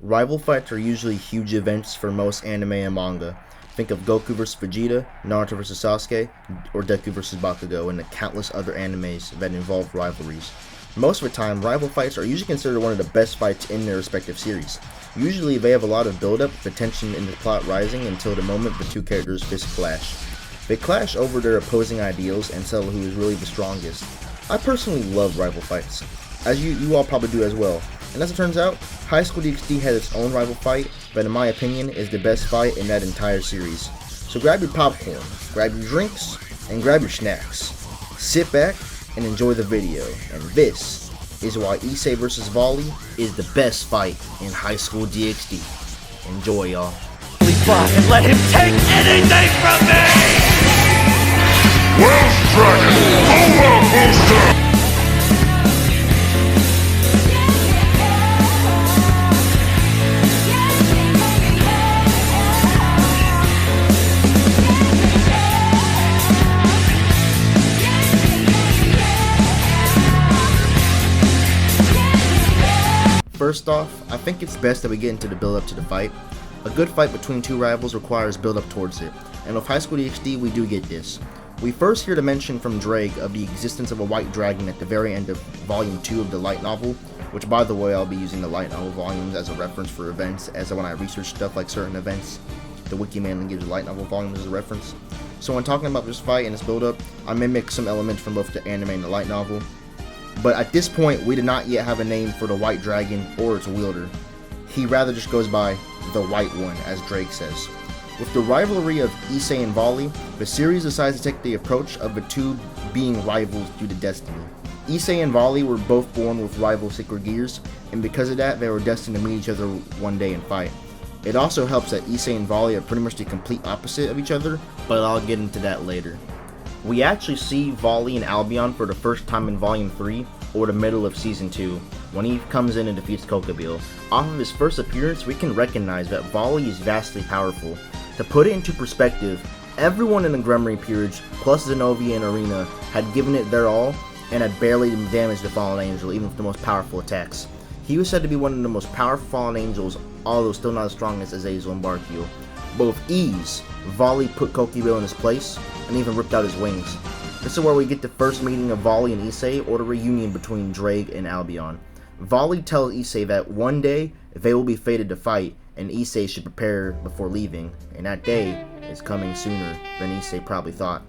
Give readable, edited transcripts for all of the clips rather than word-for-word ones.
Rival fights are usually huge events for most anime and manga. Think of Goku vs Vegeta, Naruto vs Sasuke, or Deku vs Bakugo, and the countless other animes that involve rivalries. Most of the time, rival fights are usually considered one of the best fights in their respective series. Usually they have a lot of build-up, the tension in the plot rising until the moment the two characters fists clash. They clash over their opposing ideals and settle who is really the strongest. I personally love rival fights, as you all probably do as well. And as it turns out, High School DxD has its own rival fight, but in my opinion is the best fight in that entire series. So grab your popcorn, grab your drinks, and grab your snacks. Sit back and enjoy the video. And this is why Issei vs Vali is the best fight in High School DxD. Enjoy, y'all. And let him take anything from me! Welsh Dragon, Power Booster! First off, I think it's best that we get into the build up to the fight. A good fight between two rivals requires build up towards it, and with High School DxD we do get this. We first hear the mention from Drake of the existence of a white dragon at the very end of Volume 2 of the light novel, which by the way I'll be using the light novel volumes as a reference for events, as when I research stuff like certain events, the wiki mainly gives light novel volumes as a reference. So when talking about this fight and its build up, I mimic some elements from both the anime and the light novel. But at this point, we did not yet have a name for the white dragon or its wielder. He rather just goes by the White One, as Drake says. With the rivalry of Issei and Vali, the series decides to take the approach of the two being rivals due to destiny. Issei and Vali were both born with rival sacred gears, and because of that, they were destined to meet each other one day and fight. It also helps that Issei and Vali are pretty much the complete opposite of each other, but I'll get into that later. We actually see Vali and Albion for the first time in Volume 3, or the middle of Season 2, when he comes in and defeats Kokobile. Off of his first appearance, we can recognize that Vali is vastly powerful. To put it into perspective, everyone in the Gremlin Peerage, plus Zenobia and Arena, had given it their all, and had barely damaged the Fallen Angel, even with the most powerful attacks. He was said to be one of the most powerful Fallen Angels, although still not as strong as Azazel and Barkiel. But with ease, Vali put Kokobile in his place, and even ripped out his wings. This is where we get the first meeting of Vali and Issei, or the reunion between Drake and Albion. Vali tells Issei that one day they will be fated to fight, and Issei should prepare before leaving, and that day is coming sooner than Issei probably thought.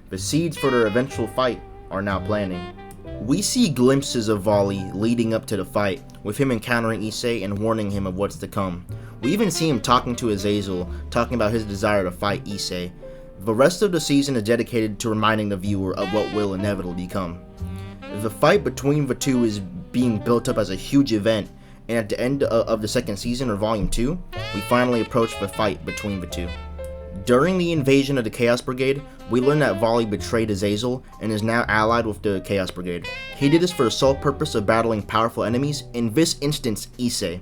The seeds for their eventual fight are now planning. We see glimpses of Vali leading up to the fight, with him encountering Issei and warning him of what's to come. We even see him talking to Azazel, talking about his desire to fight Issei. The rest of the season is dedicated to reminding the viewer of what will inevitably come. The fight between the two is being built up as a huge event, and at the end of the second season, or Volume 2, we finally approach the fight between the two. During the invasion of the Chaos Brigade, we learn that Vali betrayed Azazel and is now allied with the Chaos Brigade. He did this for the sole purpose of battling powerful enemies, in this instance Issei.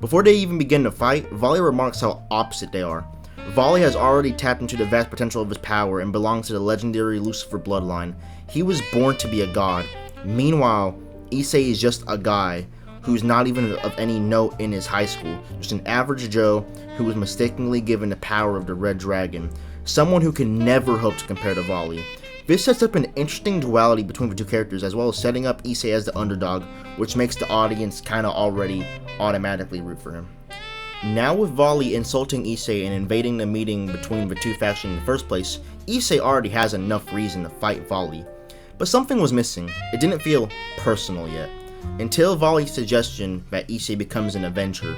Before they even begin to fight, Vali remarks how opposite they are. Vali has already tapped into the vast potential of his power and belongs to the legendary Lucifer bloodline. He was born to be a god. Meanwhile, Issei is just a guy who's not even of any note in his high school, just an average Joe who was mistakenly given the power of the Red Dragon, someone who can never hope to compare to Vali. This sets up an interesting duality between the two characters, as well as setting up Issei as the underdog, which makes the audience kinda already automatically root for him. Now with Vali insulting Issei and invading the meeting between the two factions in the first place, Issei already has enough reason to fight Vali. But something was missing. It didn't feel personal yet. Until Vali's suggestion that Issei becomes an Avenger.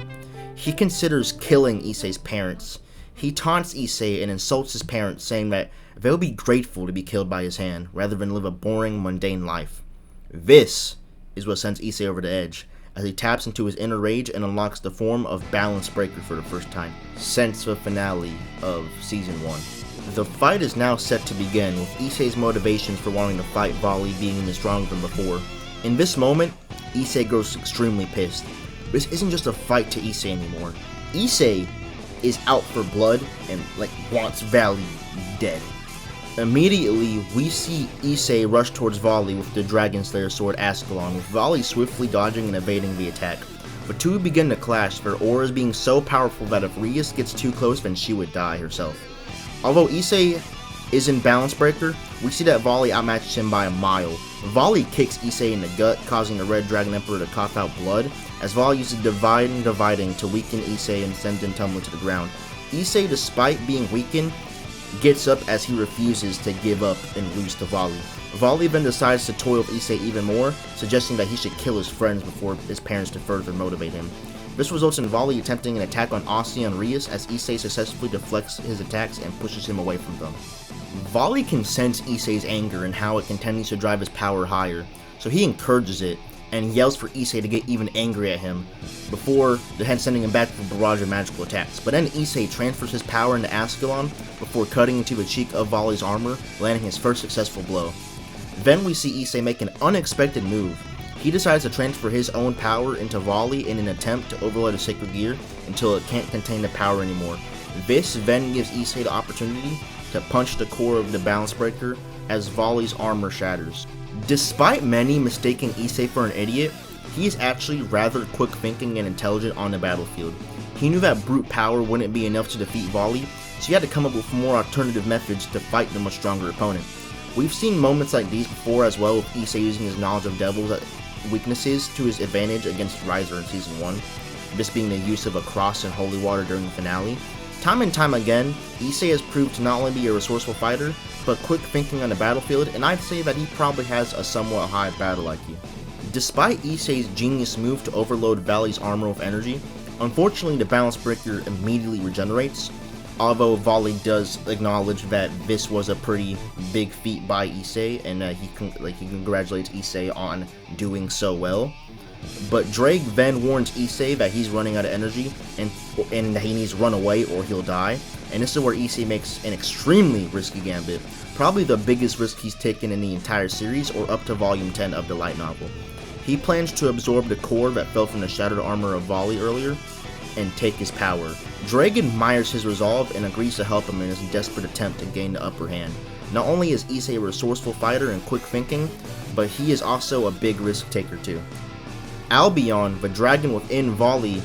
He considers killing Issei's parents. He taunts Issei and insults his parents, saying that they'll be grateful to be killed by his hand, rather than live a boring, mundane life. This is what sends Issei over the edge, as he taps into his inner rage and unlocks the form of Balance Breaker for the first time since the finale of Season 1. The fight is now set to begin, with Issei's motivations for wanting to fight Vali being even stronger than before. In this moment, Issei grows extremely pissed. This isn't just a fight to Issei anymore. Issei is out for blood and wants Vali dead. Immediately, we see Issei rush towards Vali with the Dragon Slayer sword Ascalon, with Vali swiftly dodging and evading the attack. but two begin to clash, their auras being so powerful that if Rias gets too close, then she would die herself. Although Issei is in Balance Breaker, we see that Vali outmatches him by a mile. Vali kicks Issei in the gut, causing the Red Dragon Emperor to cough out blood, as Vali uses Dividing to weaken Issei and send him tumbling to the ground. Issei, despite being weakened, gets up as he refuses to give up and lose to Vali. Vali then decides to toy with Issei even more, suggesting that he should kill his friends before his parents to further motivate him. This results in Vali attempting an attack on Issei and Rias as Issei successfully deflects his attacks and pushes him away from them. Vali can sense Issei's anger and how it continues to drive his power higher, so he encourages it and yells for Issei to get even angry at him before then sending him back with a barrage of magical attacks. But then Issei transfers his power into Ascalon before cutting into the cheek of Vali's armor, landing his first successful blow. Then we see Issei make an unexpected move. He decides to transfer his own power into Vali in an attempt to overload his sacred gear until it can't contain the power anymore. This then gives Issei the opportunity to punch the core of the Balance Breaker as Vali's armor shatters. Despite many mistaking Issei for an idiot, he is actually rather quick thinking and intelligent on the battlefield. He knew that brute power wouldn't be enough to defeat Vali, so he had to come up with more alternative methods to fight the much stronger opponent. We've seen moments like these before as well, with Issei using his knowledge of devils' weaknesses to his advantage against Riser in Season 1, this being the use of a cross and holy water during the finale. Time and time again, Issei has proved to not only be a resourceful fighter, but quick thinking on the battlefield, and I'd say that he probably has a somewhat high battle IQ. Despite Issei's genius move to overload Vali's armor with energy, unfortunately the Balance Breaker immediately regenerates, although Vali does acknowledge that this was a pretty big feat by Issei, and he congratulates Issei on doing so well. But Drake then warns Issei that he's running out of energy and that he needs to run away or he'll die. And this is where Issei makes an extremely risky gambit, probably the biggest risk he's taken in the entire series or up to volume 10 of the light novel. He plans to absorb the core that fell from the shattered armor of Vali earlier and take his power. Drake admires his resolve and agrees to help him in his desperate attempt to gain the upper hand. Not only is Issei a resourceful fighter and quick thinking, but he is also a big risk taker too. Albion, the dragon within Vali,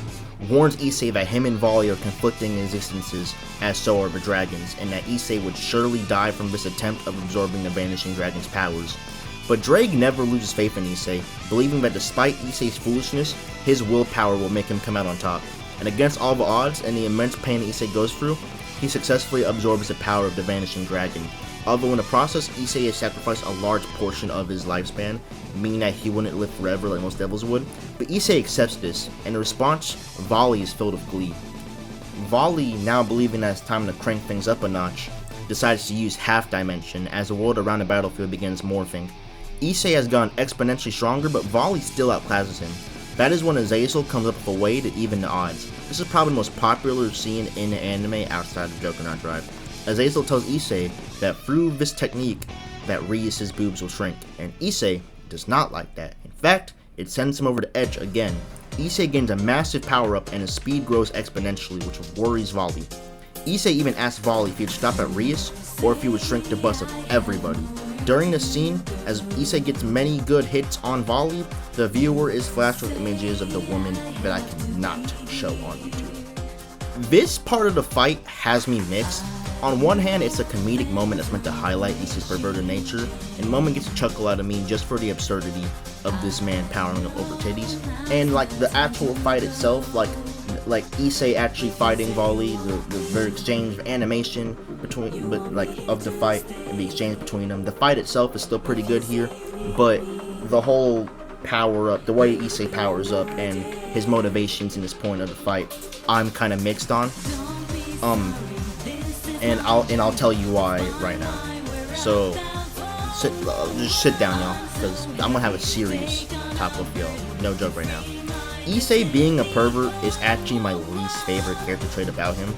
warns Issei that him and Vali are conflicting existences, as so are the dragons, and that Issei would surely die from this attempt of absorbing the vanishing dragon's powers. But Drake never loses faith in Issei, believing that despite Issei's foolishness, his willpower will make him come out on top. And against all the odds and the immense pain Issei goes through, he successfully absorbs the power of the vanishing dragon. Although in the process, Issei has sacrificed a large portion of his lifespan, meaning that he wouldn't live forever like most devils would, but Issei accepts this, and in response, Vali is filled with glee. Vali, now believing that it's time to crank things up a notch, decides to use Half Dimension as the world around the battlefield begins morphing. Issei has gotten exponentially stronger, but Vali still outclasses him. That is when Azazel comes up with a way to even the odds. This is probably the most popular scene in the anime outside of Juggernaut Drive. Azazel tells Issei that through this technique that Rias' boobs will shrink, and Issei does not like that. In fact, it sends him over the edge again. Issei gains a massive power up and his speed grows exponentially, which worries Vali. Issei even asks Vali if he would stop at Rias or if he would shrink the bust of everybody. During this scene, as Issei gets many good hits on Vali, the viewer is flashed with images of the woman that I cannot show on YouTube. This part of the fight has me mixed. On one hand, it's a comedic moment that's meant to highlight Issei's perverted nature, and the moment gets a chuckle out of me just for the absurdity of this man powering up over titties. And like the actual fight itself, like Issei actually fighting Vali, the exchange of animation of the fight and the exchange between them. The fight itself is still pretty good here, but the whole power up, the way Issei powers up, and his motivations in this point of the fight, I'm kind of mixed on. And I'll tell you why right now. So just sit down, y'all, because I'm gonna have a serious topic with y'all. No joke right now. Issei being a pervert is actually my least favorite character trait about him,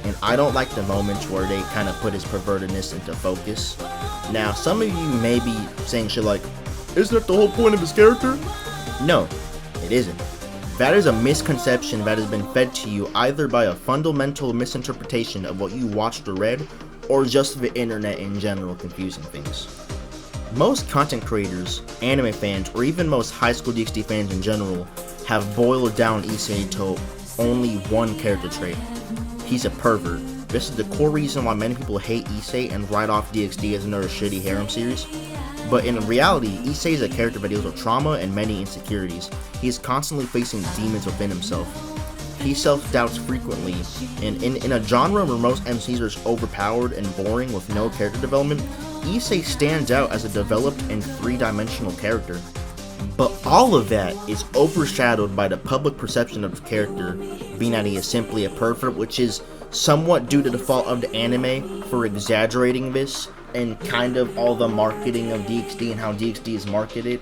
and I don't like the moments where they kind of put his pervertedness into focus. Now, some of you may be saying shit like, "Isn't that the whole point of his character?" No, it isn't. That is a misconception that has been fed to you either by a fundamental misinterpretation of what you watched or read, or just the internet in general confusing things. Most content creators, anime fans, or even most High School DxD fans in general have boiled down Issei to only one character trait. He's a pervert. This is the core reason why many people hate Issei and write off DxD as another shitty harem series. But in reality, Issei is a character that deals with trauma and many insecurities. He is constantly facing demons within himself. He self-doubts frequently, and in a genre where most MCs are overpowered and boring with no character development, Issei stands out as a developed and three-dimensional character. But all of that is overshadowed by the public perception of the character, being that he is simply a pervert, which is somewhat due to the fault of the anime for exaggerating this, and kind of all the marketing of DxD and how DxD is marketed,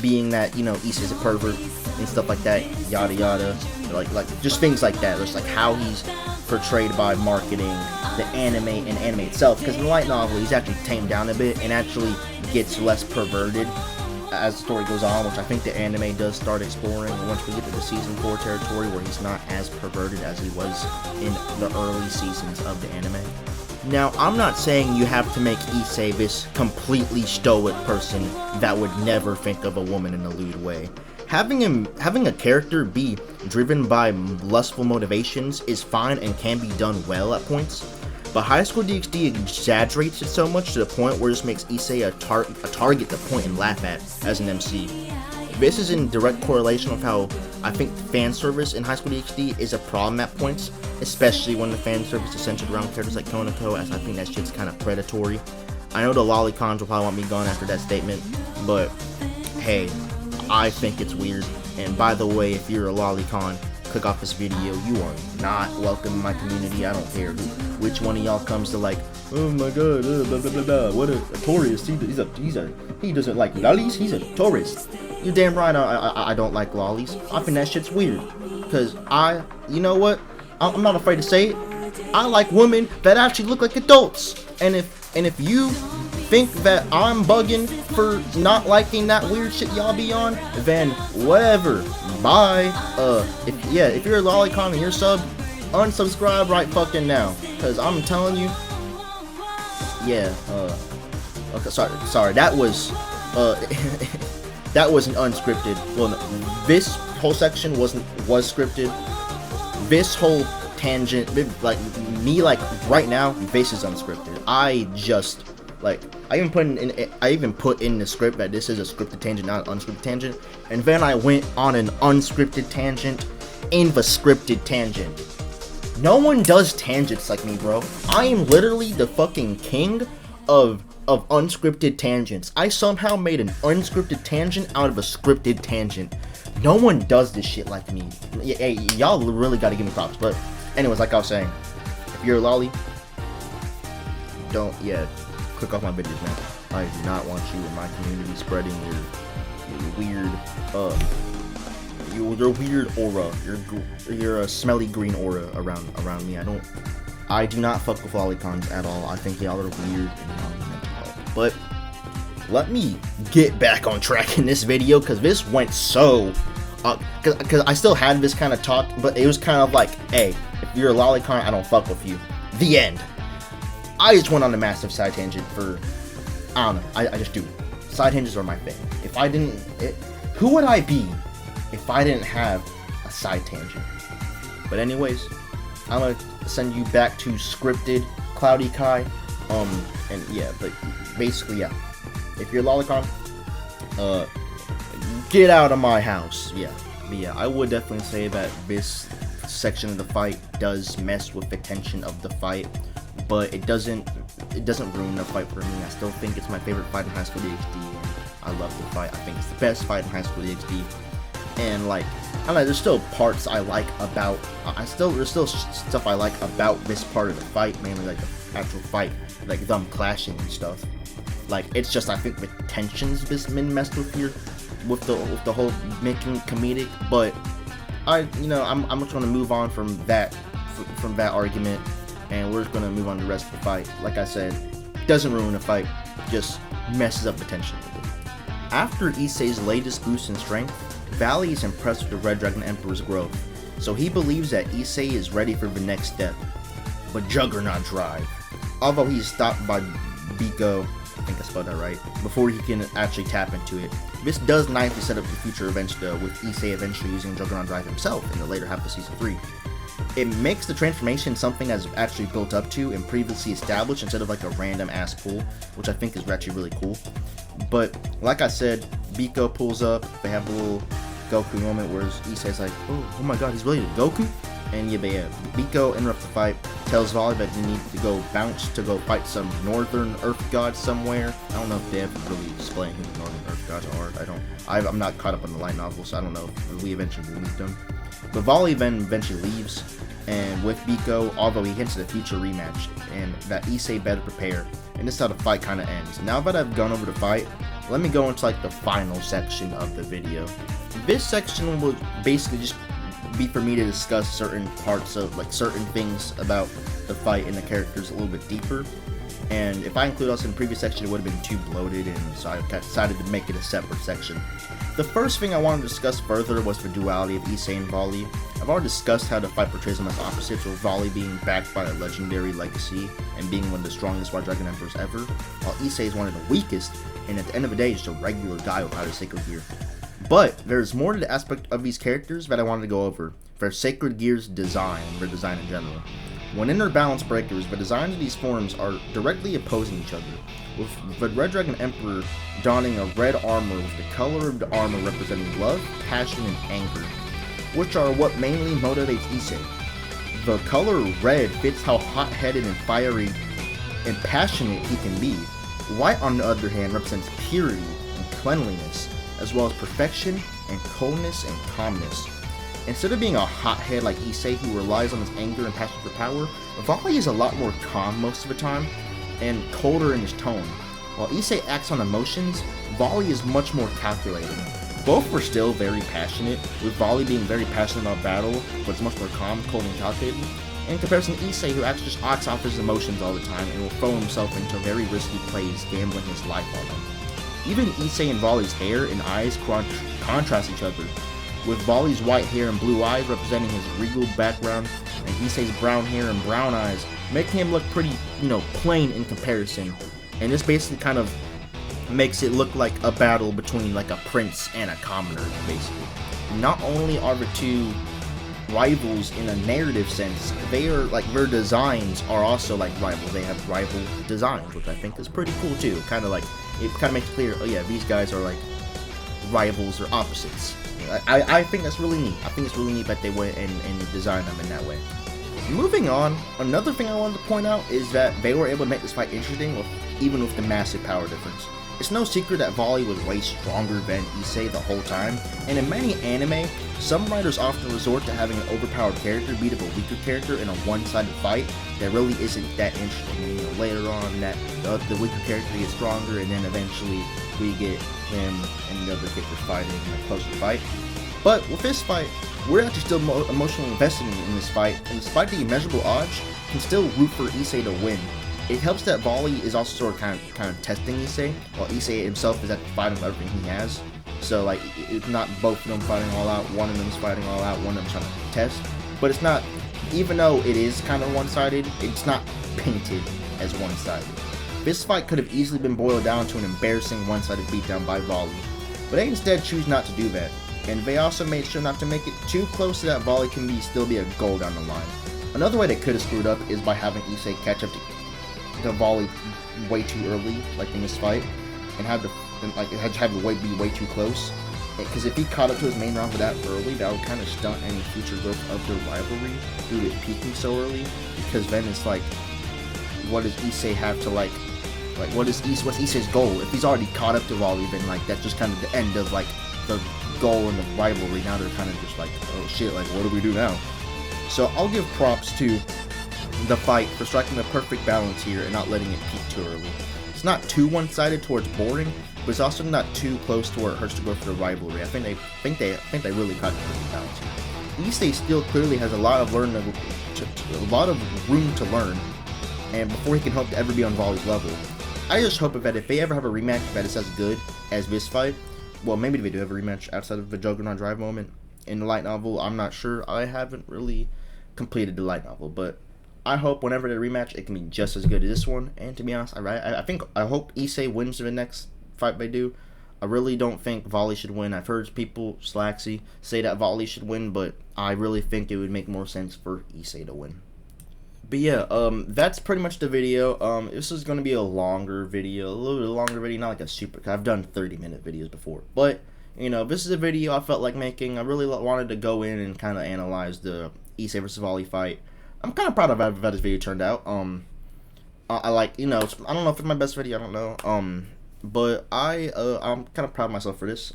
being that, you know, Issei's a pervert and stuff like that, yada yada, like just things like that. Just like how he's portrayed by marketing, the anime and anime itself, because in the light novel he's actually tamed down a bit and actually gets less perverted as the story goes on, which I think the anime does start exploring once we get to the season 4 territory, where he's not as perverted as he was in the early seasons of the anime. Now, I'm not saying you have to make Issei this completely stoic person that would never think of a woman in a lewd way. Having a character be driven by lustful motivations is fine and can be done well at points, but High School DxD exaggerates it so much to the point where this makes Issei a target to point and laugh at as an MC. This is in direct correlation with how I think fan service in High School DxD is a problem at points, especially when the fan service is centered around characters like Konako, as I think that shit's kind of predatory. I know the lolicons will probably want me gone after that statement, but hey, I think it's weird. And by the way, if you're a lolicon, click off this video. You are not welcome in my community. I don't care which one of y'all comes to like, oh my god, blah blah blah blah. What a tourist. He doesn't like lollies. He's a tourist. You're damn right. I don't like lollies. I think that shit's weird. Cause you know what? I'm not afraid to say it. I like women that actually look like adults. And if you think that I'm bugging for not liking that weird shit y'all be on, then whatever. Bye. If you're a lolicon and you're sub, unsubscribe right fucking now. Cause I'm telling you, yeah, okay, sorry, that was that wasn't unscripted. Well, no, this whole section was scripted. This whole tangent, like me, like right now, this is unscripted. I even put in the script that this is a scripted tangent, not an unscripted tangent, and then I went on an unscripted tangent in the scripted tangent. No one does tangents like me, bro. I am literally the fucking king of unscripted tangents. I somehow made an unscripted tangent out of a scripted tangent. No one does this shit like me. Hey, y'all really gotta give me props. But anyways, like I was saying, if you're a lolly, click off my videos, man. I do not want you in my community spreading your weird aura, your smelly green aura around me. I do not fuck with lolicons at all. I think y'all are weird and y'all need mental health. But let me get back on track in this video, because this went so because I still had this kind of talk, but it was kind of like, hey, if you're a lolicon, I don't fuck with you. The end. I just went on a massive side tangent for, I don't know, I just do. Side tangents are my thing. If I didn't, who would I be if I didn't have a side tangent? But anyways, I'm gonna send you back to scripted Cloudy Kai, and yeah, but basically, yeah, if you're a lolicon, get out of my house, yeah. But yeah, I would definitely say that this section of the fight does mess with the tension of the fight, but it doesn't ruin the fight for me. I still think it's my favorite fight in High School DxD, and I love the fight. I think it's the best fight in High School DxD, and like, I don't know, there's still parts I like about, there's still stuff I like about this part of the fight, mainly like the actual fight, like them clashing and stuff. Like, it's just, I think the tensions been messed with here, with the whole making comedic, but I'm just gonna move on from that argument, and we're just gonna move on to the rest of the fight. Like I said, doesn't ruin the fight, just messes up the tension. After Issei's latest boost in strength, Vali is impressed with the Red Dragon Emperor's growth, so he believes that Issei is ready for the next step. But Juggernaut Drive. Although he's stopped by Biko, I think I spelled that right, before he can actually tap into it. This does nicely set up the future events though, with Issei eventually using Juggernaut Drive himself in the later half of Season 3. It makes the transformation something that's actually built up to and previously established instead of like a random ass pull, which I think is actually really cool. But like I said, Biko pulls up, they have a little Goku moment where Issei's like, oh my god, he's related to Goku? And yeah, Biko interrupts the fight, tells Vali that they need to go bounce to go fight some northern Earth gods somewhere. I don't know if they have really explained who the northern Earth gods are. I'm not caught up on the light novel, so I don't know if we eventually will meet them. But Vali then eventually leaves, and with Biko, although he hints at a future rematch, and that Issei better prepare, and this is how the fight kind of ends. Now that I've gone over the fight, let me go into like the final section of the video. This section will basically just be for me to discuss certain parts of, like, certain things about the fight and the characters a little bit deeper. And if I include us in the previous section, it would have been too bloated, and so I decided to make it a separate section. The first thing I wanted to discuss further was the duality of Issei and Vali. I've already discussed how the fight portrays them as opposites, with Vali being backed by a legendary legacy and being one of the strongest White Dragon Emperors ever, while Issei is one of the weakest, and at the end of the day, just a regular guy without his sacred gear. But there's more to the aspect of these characters that I wanted to go over. For Sacred Gear's design, or design in general. When in their balance breakers, the designs of these forms are directly opposing each other, with the Red Dragon Emperor donning a red armor with the color of the armor representing love, passion, and anger, which are what mainly motivates Issei. The color red fits how hot-headed and fiery and passionate he can be. White, on the other hand, represents purity and cleanliness, as well as perfection and coldness and calmness. Instead of being a hothead like Issei, who relies on his anger and passion for power, Vali is a lot more calm most of the time, and colder in his tone. While Issei acts on emotions, Vali is much more calculating. Both were still very passionate, with Vali being very passionate about battle, but it's much more calm, cold, and calculated, in comparison to Issei, who actually just acts off his emotions all the time and will throw himself into very risky plays, gambling his life on them. Even Issei and Vali's hair and eyes contrast each other, with Vali's white hair and blue eyes representing his regal background, and Issei's brown hair and brown eyes, making him look pretty, plain in comparison. And this basically kind of makes it look like a battle between like a prince and a commoner, basically. Not only are the two rivals in a narrative sense, they are like, their designs are also like rivals. They have rival designs, which I think is pretty cool too. It kind of makes it clear, oh yeah, these guys are like rivals or opposites. I think that's really neat. I think it's really neat that they went and designed them in that way. Moving on, another thing I wanted to point out is that they were able to make this fight interesting, even with the massive power difference. It's no secret that Vali was way stronger than Issei the whole time, and in many anime, some writers often resort to having an overpowered character beat up a weaker character in a one-sided fight that really isn't that interesting. Later on, that the weaker character gets stronger, and then eventually we get him and the other character fighting in a closer fight. But with this fight, we're actually still emotionally invested in this fight, and despite the immeasurable odds, can still root for Issei to win. It helps that Vali is also sort of kind of testing Issei, while Issei himself is at the fighting with everything he has. So like, it's not both of them fighting all out, one of them is fighting all out, one of them trying to test. But it's not, even though it is kind of one-sided, it's not painted as one-sided. This fight could have easily been boiled down to an embarrassing one-sided beatdown by Vali, but they instead choose not to do that, and they also made sure not to make it too close so that Vali can still be a goal down the line. Another way they could have screwed up is by having Issei catch up to Vali way too early, like in this fight, and have the weight be way too close. Because if he caught up to his main round that early, that would kind of stunt any future growth of their rivalry due to it peaking so early. Because then it's like, what does Issei have to what's Issei's goal? If he's already caught up to Vali, then like that's just kind of the end of like the goal and the rivalry. Now they're kind of just like, oh shit, like what do we do now? So I'll give props to the fight for striking the perfect balance here and not letting it peak too early. It's not too one-sided towards boring, but it's also not too close to where it hurts to go for the rivalry. I think they really caught the perfect balance here. Issei still clearly has a lot of room to learn, and before he can hope to ever be on Vali's level. I just hope that if they ever have a rematch that is as good as this fight, well, maybe they do have a rematch outside of the Juggernaut Drive moment in the light novel. I'm not sure. I haven't really completed the light novel, but I hope whenever they rematch, it can be just as good as this one. And to be honest, I hope Issei wins the next fight they do. I really don't think Vali should win. I've heard people, Slaxy, say that Vali should win, but I really think it would make more sense for Issei to win. But yeah, that's pretty much the video. This is going to be a longer video, a little bit longer video, not like a super, cause I've done 30-minute videos before. But, you know, this is a video I felt like making. I really wanted to go in and kind of analyze the Issei versus Vali fight. I'm kind of proud of how this video turned out. I like, you know, I don't know if it's my best video, I don't know. But I'm kind of proud of myself for this.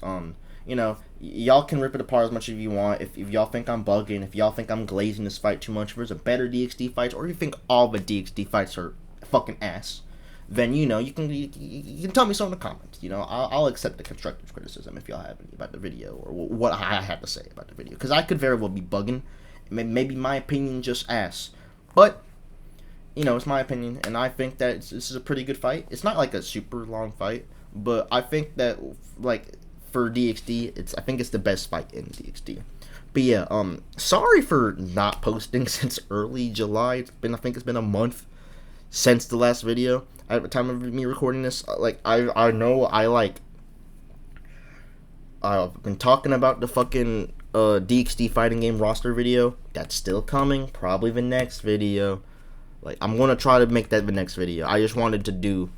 You know, y'all can rip it apart as much as you want. If y'all think I'm bugging, if y'all think I'm glazing this fight too much, if there's a better DXD fights, or you think all the DXD fights are fucking ass, then, you know, you can tell me so in the comments. You know, I'll accept the constructive criticism if y'all have any about the video, or what I have to say about the video. Because I could very well be bugging. Maybe my opinion just ass. But, you know, it's my opinion, and I think that this is a pretty good fight. It's not like a super long fight, but I think that, like, for DXD, I think it's the best fight in DXD. But yeah, sorry for not posting since early July. I think it's been a month since the last video. At the time of me recording this, like, I know I've been talking about the fucking DXD fighting game roster video. That's still coming, probably the next video. Like, I'm gonna try to make that the next video. I just wanted to do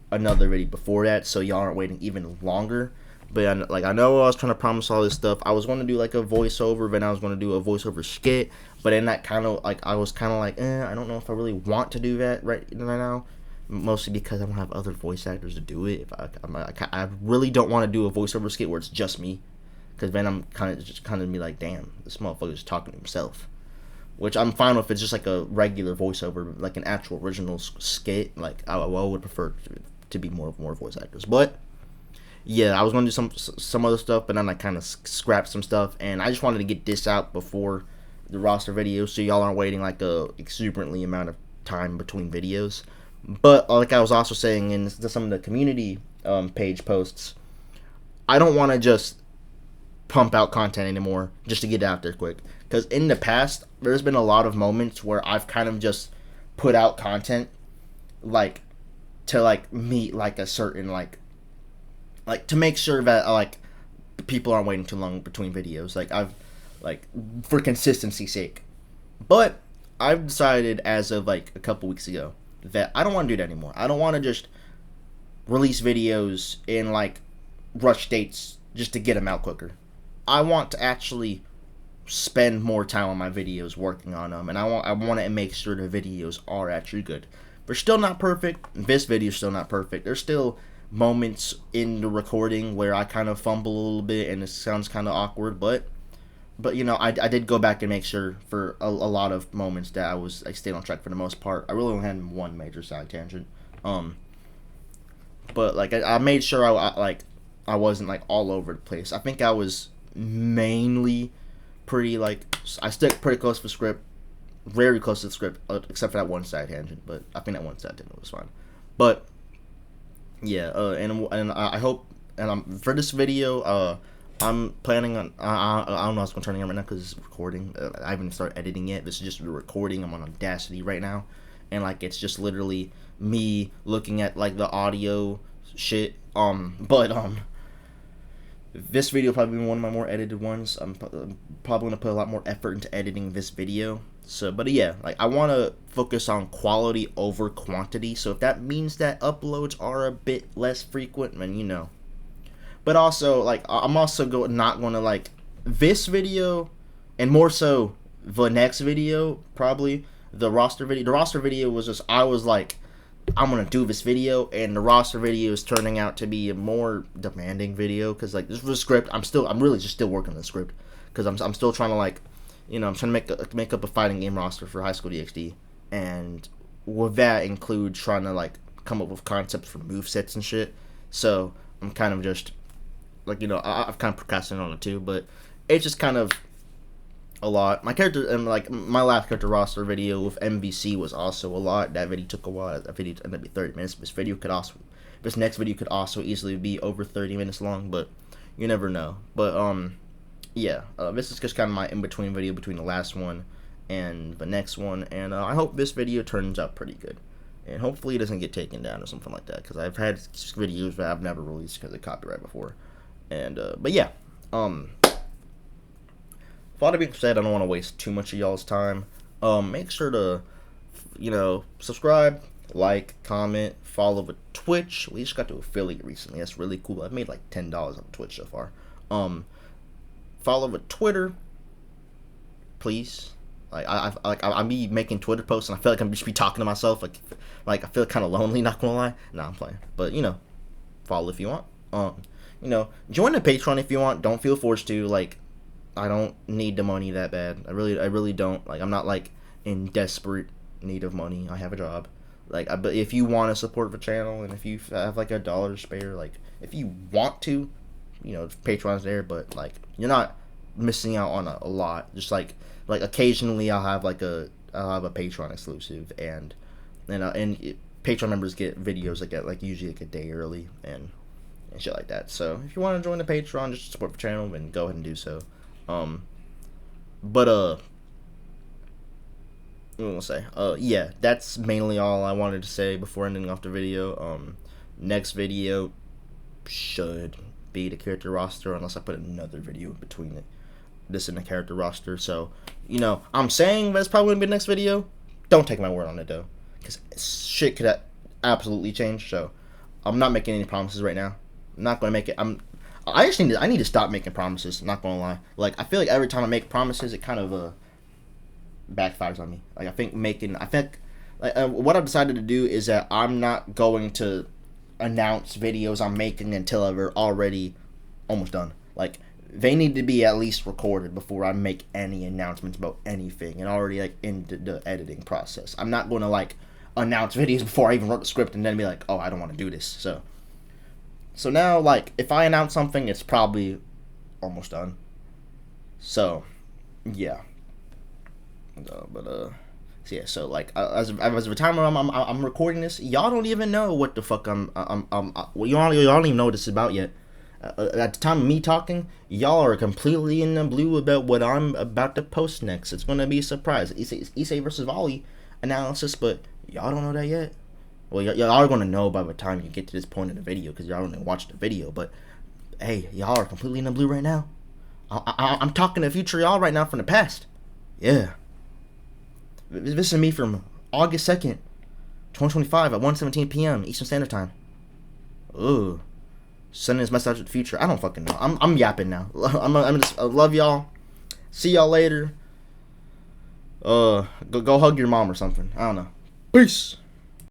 another video before that, so y'all aren't waiting even longer. But I know I was trying to promise all this stuff. I was going to do like a voiceover, then I was going to do a voiceover skit. But in that kind of like, I was kind of like, I don't know if I really want to do that right now. Mostly because I don't have other voice actors to do it. I really don't want to do a voiceover skit where it's just me, because then I'm kind of be like, damn, this motherfucker's talking to himself. Which I'm fine with. It's just like a regular voiceover, like an actual original skit. Like I would prefer to be more voice actors, but. Yeah, I was going to do some other stuff, but then I kind of scrapped some stuff, and I just wanted to get this out before the roster video, so y'all aren't waiting like a exuberantly amount of time between videos. But like I was also saying in some of the community page posts, I don't want to just pump out content anymore just to get it out there quick. Because in the past, there's been a lot of moments where I've kind of just put out content like to like meet like a certain like to make sure that like people aren't waiting too long between videos, like for consistency's sake. But I've decided as of like a couple weeks ago that I don't want to do that anymore. I don't want to just release videos in like rush dates just to get them out quicker. I want to actually spend more time on my videos working on them, and I want to make sure the videos are actually good. They're still not perfect. This video's still not perfect. There's still moments in the recording where I kind of fumble a little bit and it sounds kind of awkward, but you know, I did go back and make sure for a lot of moments that I stayed on track for the most part. I really only had one major side tangent, but like I made sure I wasn't like all over the place. I think I was mainly pretty like, I stuck pretty close to the script, very close to the script, except for that one side tangent, but I think that one side tangent was fine. But yeah, and I hope, and for this video, I'm planning on, I don't know how it's going to turn out right now because it's recording. I haven't started editing yet. This is just the recording. I'm on Audacity right now, and like it's just literally me looking at like the audio shit. This video will probably be one of my more edited ones. I'm probably going to put a lot more effort into editing this video. So, but yeah, like I want to focus on quality over quantity. So if that means that uploads are a bit less frequent, then you know. But also, like I'm also not going to like this video, and more so the next video, probably the roster video. The roster video was just, I was like, I'm gonna do this video, and the roster video is turning out to be a more demanding video because like this was a script. I'm really just still working on the script because I'm still trying to like, you know, I'm trying to make up a fighting game roster for High School DxD, and with that include trying to like come up with concepts for movesets and shit. So I'm kind of just like, you know, I've kind of procrastinated on it too, but it's just kind of a lot. My character, and like my last character roster video with MVC was also a lot. That video took a while. That video ended up being 30 minutes. This next video could also easily be over 30 minutes long, but you never know. But yeah, this is just kind of my in-between video between the last one and the next one, and I hope this video turns out pretty good, and hopefully it doesn't get taken down or something like that, because I've had videos that I've never released because of copyright before. And but yeah, with all that being said, I don't want to waste too much of y'all's time. Make sure to, subscribe, like, comment, follow with Twitch. We just got to affiliate recently. That's really cool. I've made like $10 on Twitch so far. Follow with Twitter, please. I'm be making Twitter posts, and I feel like I'm just be talking to myself. Like I feel kind of lonely. Not gonna lie. Nah, I'm playing. But follow if you want. Join the Patreon if you want. Don't feel forced to. Like, I don't need the money that bad. I really don't. Like, I'm not like in desperate need of money. I have a job. Like, but if you want to support the channel, and if you have like $1 to spare, like if you want to, Patreon's there. But like, you're not missing out on a lot. Just like occasionally I'll have a Patreon exclusive, and Patreon members get videos usually a day early and shit like that. So if you want to join the Patreon just to support the channel, then go ahead and do so. What am I gonna say? Yeah, that's mainly all I wanted to say before ending off the video. Next video should be the character roster, unless I put another video between this and the character roster. So, I'm saying that's probably gonna be the next video. Don't take my word on it though, because shit could absolutely change. So, I'm not making any promises right now. I'm not gonna make it. I need to stop making promises. I'm not gonna lie. Like, I feel like every time I make promises, it kind of backfires on me. Like, what I've decided to do is that I'm not going to announce videos I'm making until they're already almost done. Like, they need to be at least recorded before I make any announcements about anything, and already in the editing process. I'm not going to announce videos before I even wrote the script and then be like, oh, I don't want to do this. So now, if I announce something, it's probably almost done. So yeah. So as of the time I'm recording this, y'all don't even know what the fuck y'all don't even know what this is about yet. At the time of me talking, y'all are completely in the blue about what I'm about to post next. It's gonna be a surprise. Issei versus Vali analysis, but y'all don't know that yet. Well, y'all are gonna know by the time you get to this point in the video, because y'all only watched the video. But hey, y'all are completely in the blue right now. I'm talking to future y'all right now from the past. Yeah. This is me from August 2nd, 2025 at 1:17 p.m. Eastern Standard Time. Ooh. Sending this message to the future. I don't fucking know. I'm yapping now. I love y'all. See y'all later. Go hug your mom or something. I don't know. Peace.